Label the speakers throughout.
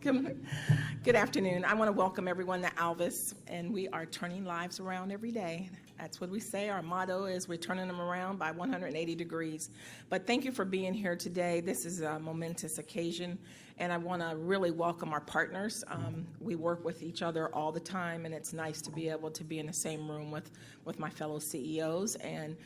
Speaker 1: Good afternoon. I want to welcome everyone to Alvis, and we are turning lives around every day. That's what we say. Our motto is we're turning them around by 180 degrees. But thank you for being here today. This is a momentous occasion, and I want to really welcome our partners. We work with each other all the time, and it's nice to be able to be in the same room with my fellow CEOs and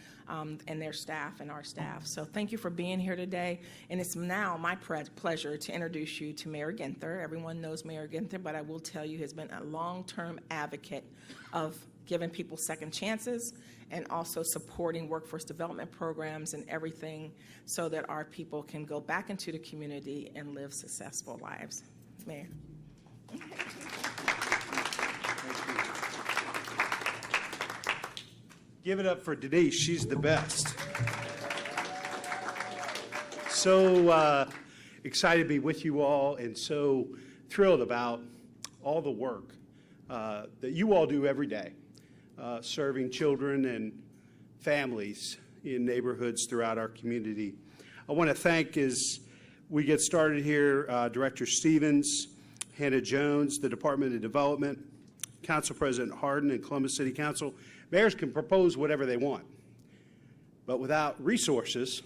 Speaker 1: their staff and our staff. So thank you for being here today. And it's now my pleasure to introduce you to Mayor Ginther. Everyone knows Mayor Ginther, but I will tell you he's been a long-term advocate of giving people second chances and also supporting workforce development programs and everything so that our people can go back into the community and live successful lives. Mayor.
Speaker 2: Give it up for Denise. She's the best. So excited to be with you all and so thrilled about all the work that you all do every day, serving children and families in neighborhoods throughout our community. I want to thank, as we get started here, Director Stevens, Hannah Jones, the Department of Development, Council President Harden, and Columbus City Council. Mayors can propose whatever they want, but without resources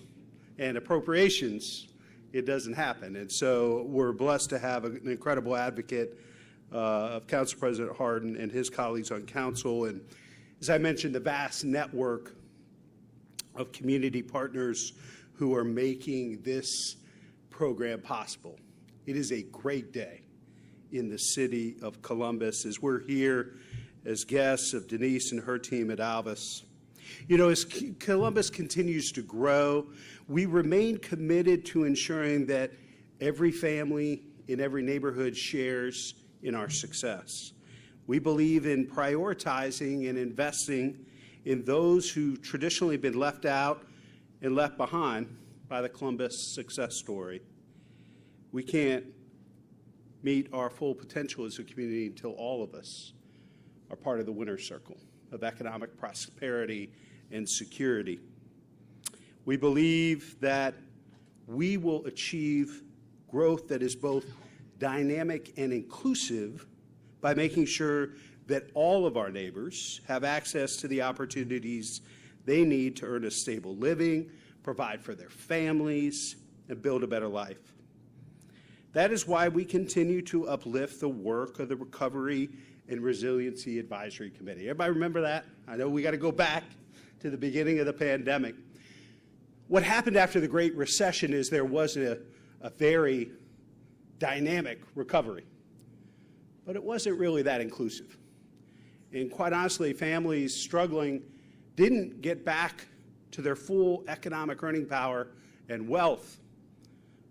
Speaker 2: and appropriations, it doesn't happen. And so we're blessed to have an incredible advocate of Council President Harden and his colleagues on council. And as I mentioned, the vast network of community partners who are making this program possible. It is a great day in the city of Columbus as we're here as guests of Denise and her team at Alvis. You know, as Columbus continues to grow, we remain committed to ensuring that every family in every neighborhood shares in our success. We believe in prioritizing and investing in those who traditionally been left out and left behind by the Columbus success story. We can't meet our full potential as a community until all of us are part of the winner's circle of economic prosperity and security. We believe that we will achieve growth that is both dynamic and inclusive by making sure that all of our neighbors have access to the opportunities they need to earn a stable living, provide for their families, and build a better life. That is why we continue to uplift the work of the Recovery and Resiliency Advisory Committee. Everybody remember that? I know we got to go back to the beginning of the pandemic. What happened after the Great Recession is there was a very dynamic recovery, but it wasn't really that inclusive. And quite honestly, families struggling didn't get back to their full economic earning power and wealth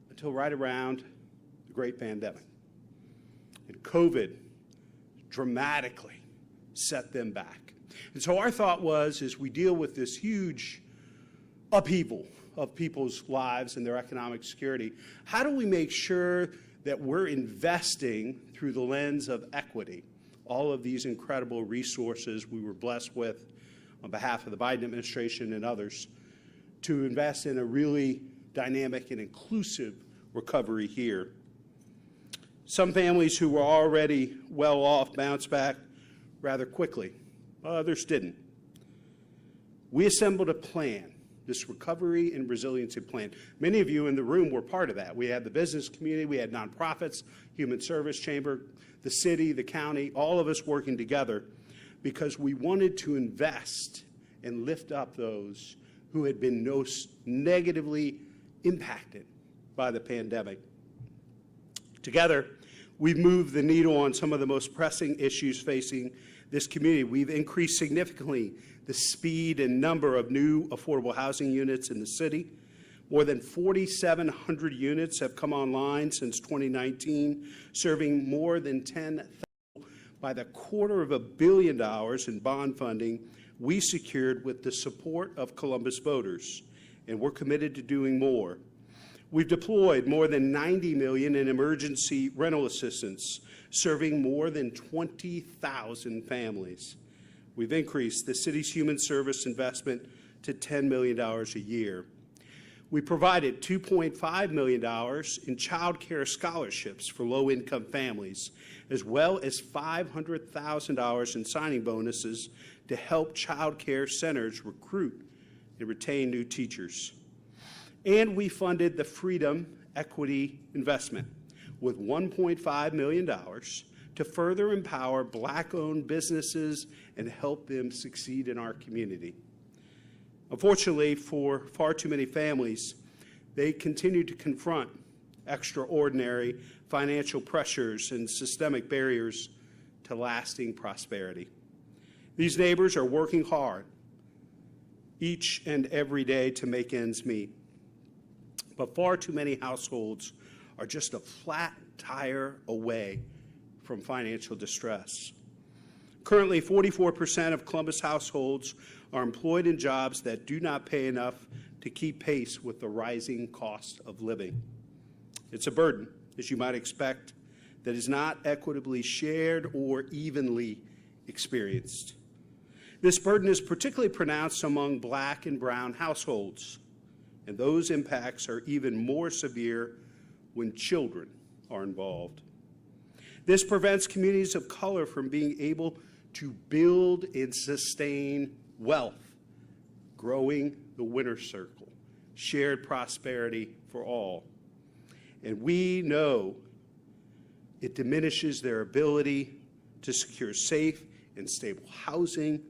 Speaker 2: until right around the Great Pandemic. And COVID dramatically set them back. And so our thought was, as we deal with this huge upheaval of people's lives and their economic security, how do we make sure that we're investing through the lens of equity all of these incredible resources we were blessed with on behalf of the Biden administration and others to invest in a really dynamic and inclusive recovery here. Some families who were already well off bounced back rather quickly. Others didn't. We assembled a plan, this Recovery and Resiliency Plan. Many of you in the room were part of that. We had the business community, we had nonprofits, Human Service Chamber, the city, the county, all of us working together because we wanted to invest and lift up those who had been most negatively impacted by the pandemic. Together, we've moved the needle on some of the most pressing issues facing this community. We've increased significantly the speed and number of new affordable housing units in the city. More than 4,700 units have come online since 2019, serving more than 10,000 by the $250 million in bond funding we secured with the support of Columbus voters, and we're committed to doing more. We've deployed more than $90 million in emergency rental assistance, serving more than 20,000 families. We've increased the city's human service investment to $10 million a year. We provided $2.5 million in childcare scholarships for low-income families, as well as $500,000 in signing bonuses to help childcare centers recruit and retain new teachers. And we funded the Freedom Equity Investment with $1.5 million to further empower Black-owned businesses and help them succeed in our community. Unfortunately, for far too many families, they continue to confront extraordinary financial pressures and systemic barriers to lasting prosperity. These neighbors are working hard each and every day to make ends meet. But far too many households are just a flat tire away from financial distress. Currently, 44% of Columbus households are employed in jobs that do not pay enough to keep pace with the rising cost of living. It's a burden, as you might expect, that is not equitably shared or evenly experienced. This burden is particularly pronounced among Black and brown households, and those impacts are even more severe when children are involved. This prevents communities of color from being able to build and sustain wealth, growing the winner's circle, shared prosperity for all. And we know it diminishes their ability to secure safe and stable housing,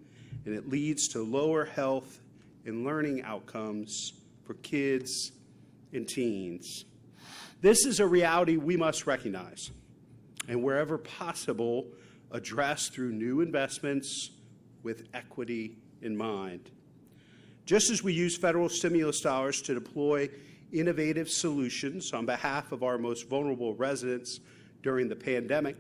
Speaker 2: and it leads to lower health and learning outcomes for kids and teens. This is a reality we must recognize, and wherever possible, address through new investments with equity in mind. Just as we use federal stimulus dollars to deploy innovative solutions on behalf of our most vulnerable residents during the pandemic,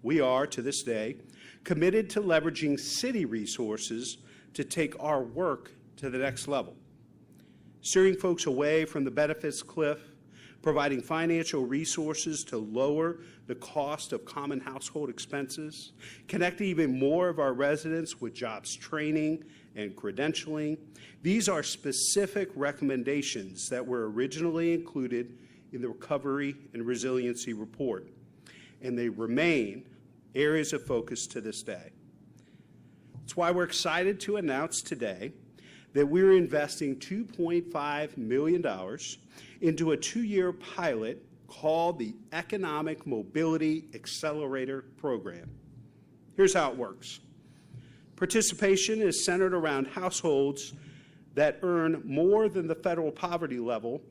Speaker 2: we are, to this day, committed to leveraging city resources to take our work to the next level, steering folks away from the benefits cliff, providing financial resources to lower the cost of common household expenses, connecting even more of our residents with jobs training and credentialing. These are specific recommendations that were originally included in the Recovery and Resiliency Report, and they remain areas of focus to this day. That's why we're excited to announce today that we're investing $2.5 million into a 2-year pilot called the Economic Mobility Accelerator Program. Here's how it works. Participation is centered around households that earn more than the federal poverty level,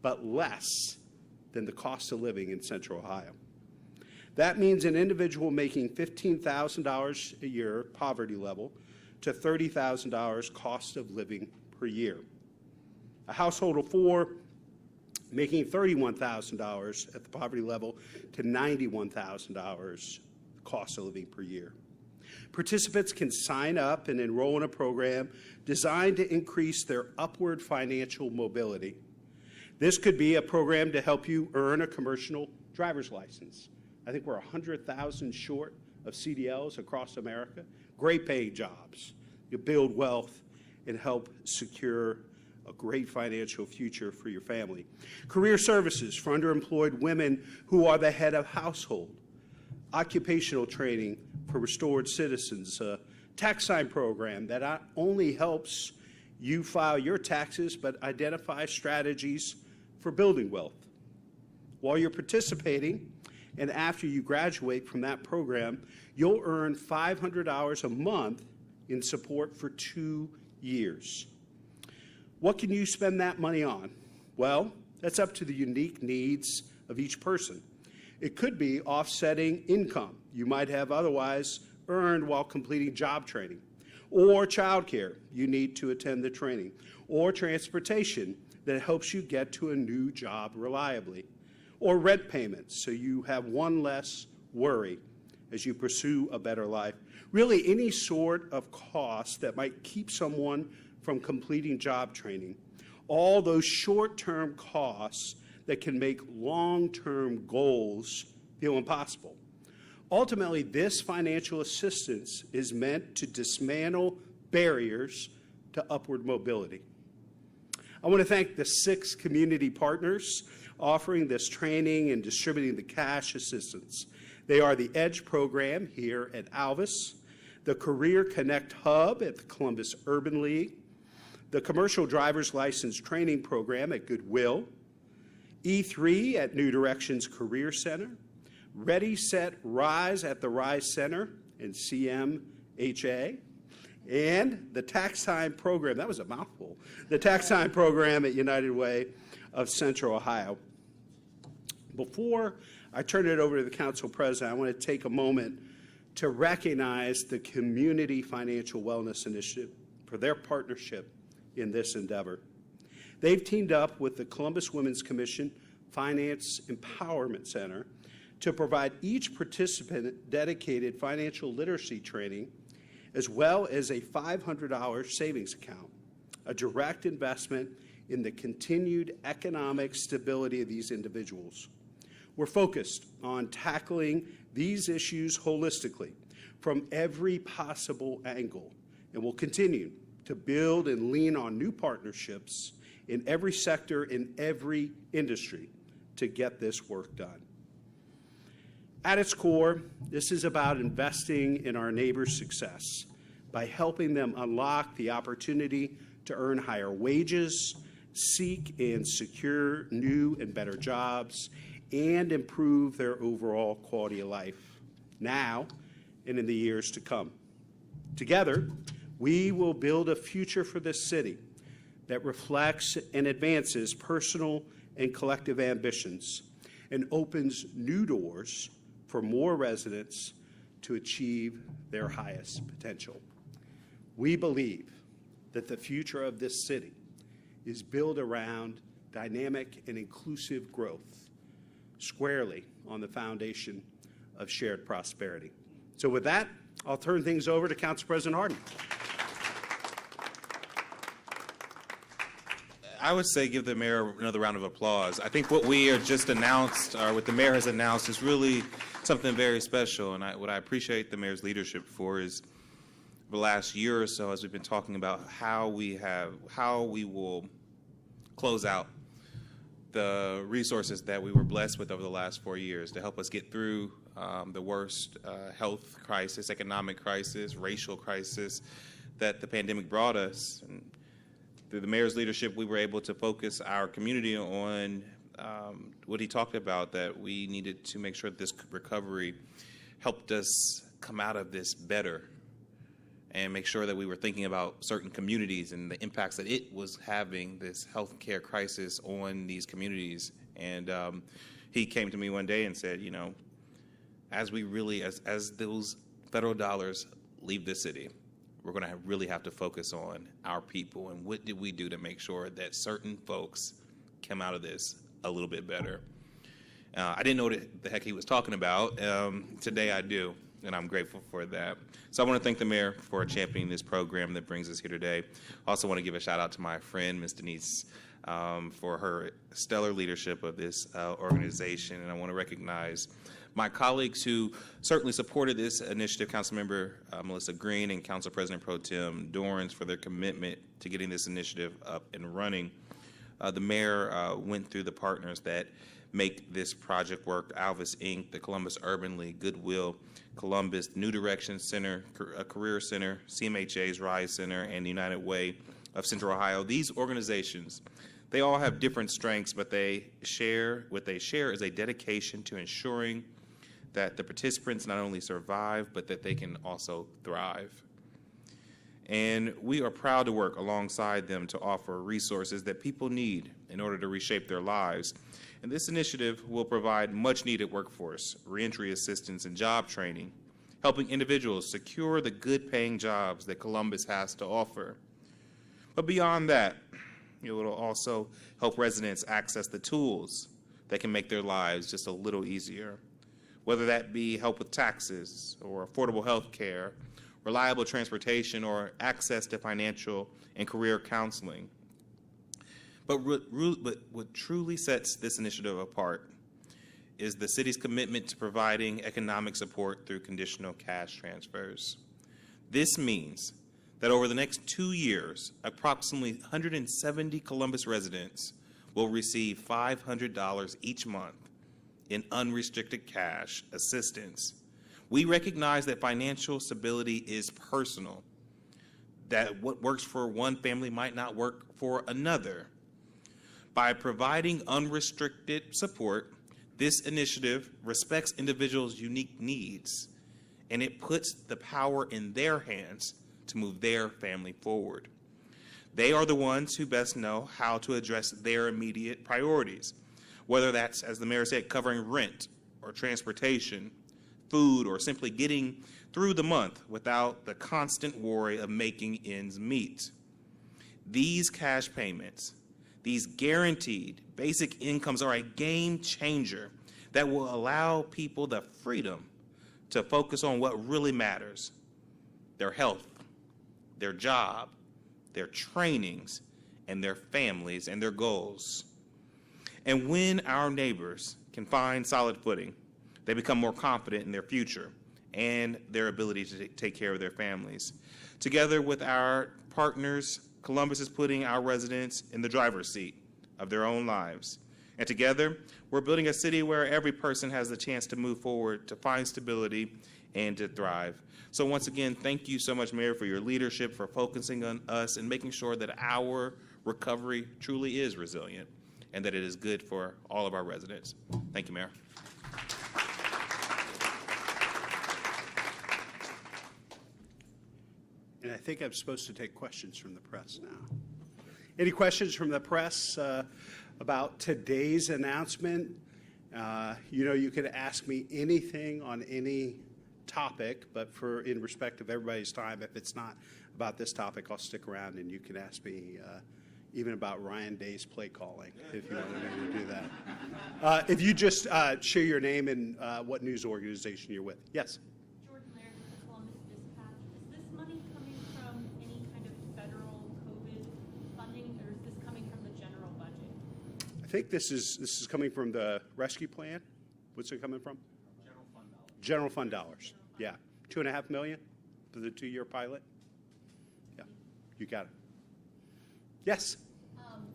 Speaker 2: but less than the cost of living in Central Ohio. That means an individual making $15,000 a year poverty level to $30,000 cost of living per year. A household of 4 making $31,000 at the poverty level to $91,000 cost of living per year. Participants can sign up and enroll in a program designed to increase their upward financial mobility. This could be a program to help you earn a commercial driver's license. I think we're 100,000 short of CDLs across America. Great paying jobs. You build wealth and help secure a great financial future for your family. Career services for underemployed women who are the head of household. Occupational training for restored citizens. A tax sign program that not only helps you file your taxes, but identify strategies for building wealth. While you're participating, and after you graduate from that program, you'll earn $500 a month in support for 2 years. What can you spend that money on? Well, that's up to the unique needs of each person. It could be offsetting income you might have otherwise earned while completing job training, or childcare you need to attend the training, or transportation that helps you get to a new job reliably, or rent payments so you have one less worry as you pursue a better life. Really, any sort of cost that might keep someone from completing job training. All those short-term costs that can make long-term goals feel impossible. Ultimately, this financial assistance is meant to dismantle barriers to upward mobility. I want to thank the 6 community partners offering this training and distributing the cash assistance. They are the EDGE program here at Alvis, the Career Connect Hub at the Columbus Urban League, the Commercial Driver's License Training Program at Goodwill, E3 at New Directions Career Center, Ready, Set, Rise at the Rise Center and CMHA, and the Tax Time Program, that was a mouthful, the Tax Time Program at United Way of Central Ohio. Before I turn it over to the Council President, I want to take a moment to recognize the Community Financial Wellness Initiative for their partnership in this endeavor. They've teamed up with the Columbus Women's Commission Finance Empowerment Center to provide each participant dedicated financial literacy training, as well as a $500 savings account, a direct investment in the continued economic stability of these individuals. We're focused on tackling these issues holistically from every possible angle, and will continue to build and lean on new partnerships in every sector, in every industry, to get this work done. At its core, this is about investing in our neighbors' success by helping them unlock the opportunity to earn higher wages, seek and secure new and better jobs, and improve their overall quality of life now and in the years to come. Together, we will build a future for this city that reflects and advances personal and collective ambitions and opens new doors for more residents to achieve their highest potential. We believe that the future of this city is built around dynamic and inclusive growth, squarely on the foundation of shared prosperity. So with that, I'll turn things over to Council President Harden.
Speaker 3: I would say give the mayor another round of applause. I think what we are just announced, or what the mayor has announced, is really something very special. And what I appreciate the mayor's leadership for is the last year or so, as we've been talking about how we will close out the resources that we were blessed with over the last 4 years to help us get through the worst health crisis, economic crisis, racial crisis that the pandemic brought us. And through the mayor's leadership, we were able to focus our community on what he talked about, that we needed to make sure that this recovery helped us come out of this better, and make sure that we were thinking about certain communities and the impacts that it was having, this healthcare crisis, on these communities. And he came to me one day and said, you know, as those federal dollars leave the city, we're going to really have to focus on our people and what did we do to make sure that certain folks come out of this a little bit better. I didn't know what the heck he was talking about. Today I do, and I'm grateful for that. So I want to thank the mayor for championing this program that brings us here today. I also want to give a shout out to my friend, Ms. Denise, for her stellar leadership of this organization. And I want to recognize my colleagues who certainly supported this initiative, Councilmember Melissa Green and Council President Pro Tem Dorans, for their commitment to getting this initiative up and running. The mayor went through the partners that make this project work: Alvis Inc., the Columbus Urban League, Goodwill, Columbus, New Directions Center, Career Center, CMHA's Rise Center, and the United Way of Central Ohio. These organizations, they all have different strengths, but what they share is a dedication to ensuring that the participants not only survive, but that they can also thrive. And we are proud to work alongside them to offer resources that people need in order to reshape their lives. And this initiative will provide much-needed workforce, reentry assistance, and job training, helping individuals secure the good-paying jobs that Columbus has to offer. But beyond that, it will also help residents access the tools that can make their lives just a little easier, whether that be help with taxes or affordable health care, reliable transportation, or access to financial and career counseling. But what truly sets this initiative apart is the city's commitment to providing economic support through conditional cash transfers. This means that over the next 2 years, approximately 170 Columbus residents will receive $500 each month in unrestricted cash assistance. We recognize that financial stability is personal, that what works for one family might not work for another. By providing unrestricted support, this initiative respects individuals' unique needs, and it puts the power in their hands to move their family forward. They are the ones who best know how to address their immediate priorities, whether that's, as the mayor said, covering rent or transportation, food, or simply getting through the month without the constant worry of making ends meet. These cash payments, these guaranteed basic incomes, are a game changer that will allow people the freedom to focus on what really matters: their health, their job, their trainings, and their families and their goals. And when our neighbors can find solid footing, they become more confident in their future and their ability to take care of their families. Together with our partners, Columbus is putting our residents in the driver's seat of their own lives. And together, we're building a city where every person has the chance to move forward, to find stability, and to thrive. So once again, thank you so much, Mayor, for your leadership, for focusing on us and making sure that our recovery truly is resilient and that it is good for all of our residents. Thank you, Mayor.
Speaker 2: And I think I'm supposed to take questions from the press now. Any questions from the press about today's announcement? You can ask me anything on any topic, but in respect of everybody's time, if it's not about this topic, I'll stick around and you can ask me even about Ryan Day's play calling, if you wanted me to do that. If you just share your name and what news organization you're with. Yes?
Speaker 4: Jordan Laird with the Columbus Dispatch. Is this money coming from any kind of federal COVID funding, or is this coming from the general budget?
Speaker 2: I think this is coming from the rescue plan. What's it coming from?
Speaker 5: General fund dollars.
Speaker 2: General fund dollars. Yeah, $2.5 million for the 2-year pilot. Yeah, you got it. Yes.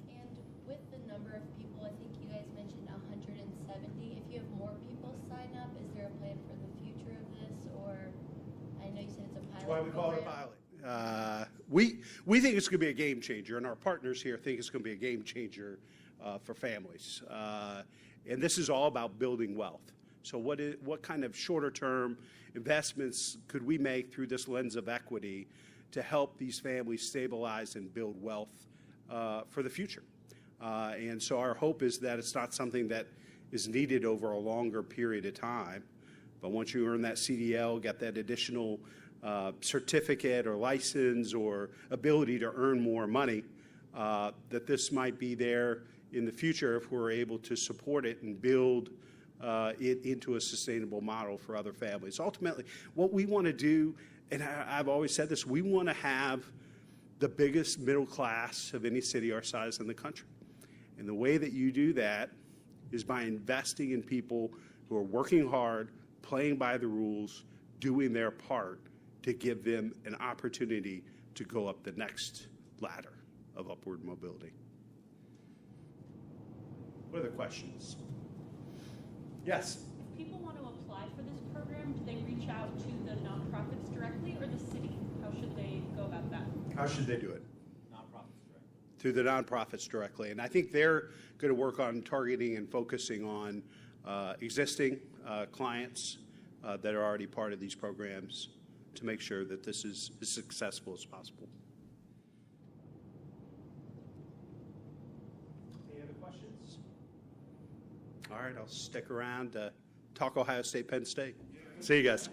Speaker 6: And with the number of people, I think you guys mentioned 170. If you have more people sign up, is there a plan for the future of this, or I know you said it's a pilot.
Speaker 2: That's why we call it a pilot. We think it's going to be a game changer, and our partners here think it's going to be a game changer for families. And this is all about building wealth. So what kind of shorter-term investments could we make through this lens of equity to help these families stabilize and build wealth for the future? And so our hope is that it's not something that is needed over a longer period of time, but once you earn that CDL, get that additional certificate or license or ability to earn more money, that this might be there in the future if we're able to support it and build it into a sustainable model for other families. Ultimately, what we want to do, and I've always said this, we want to have the biggest middle class of any city our size in the country. And the way that you do that is by investing in people who are working hard, playing by the rules, doing their part to give them an opportunity to go up the next ladder of upward mobility. What other questions? Yes?
Speaker 4: If people want to apply for this program, do they reach out to the nonprofits directly or the city? How should they go about that?
Speaker 2: How should they do it?
Speaker 5: Nonprofits directly.
Speaker 2: Through the nonprofits directly. And I think they're going to work on targeting and focusing on existing clients that are already part of these programs to make sure that this is as successful as possible. Any other questions? All right, I'll stick around to talk Ohio State, Penn State. See you guys.